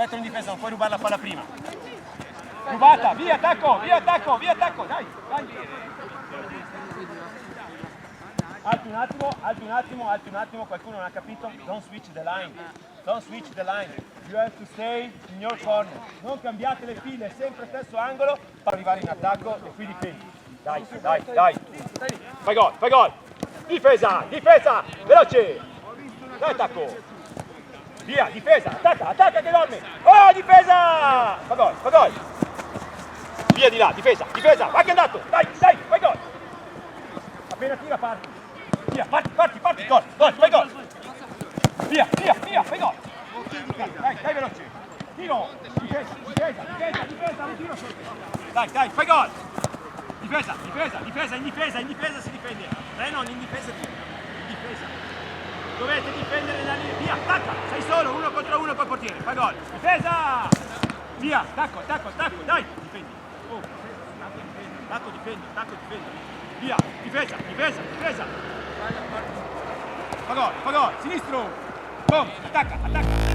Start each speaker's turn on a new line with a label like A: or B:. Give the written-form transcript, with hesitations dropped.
A: aspettano in difesa, non puoi rubare la palla prima. Rubata, via attacco, via attacco, via attacco, dai, dai. Alti un attimo, qualcuno non ha capito? Don't switch the line, don't switch the line. You have to stay in your corner. Non cambiate le file, sempre stesso angolo, per arrivare in attacco e qui difendi. Dai, dai, dai. Fai gol, fai gol. Difesa, difesa, veloce. Dai attacco. Via, difesa, attacca, attacca che dorme. Oh, difesa! Fa gol, fa gol. Via di là, difesa, difesa, vai che è andato. Dai, dai, fai gol. Appena tira parti. Via, parti, gol, gol, fai gol. Via, via, via, fai gol. Dai, dai veloce. Tiro, difesa, un tiro sotto. Dai, dai, fai gol. Difesa, in difesa si difende. Non in difesa, in difesa. Dovete difendere la linea. Via, attacca, sei solo, 1 contro 1 col portiere. Fai gol. Difesa! Via, attacco, dai, difendi. Oh, attacco, difendi. Via, difesa. Fa gol, sinistro. Boom, attacca.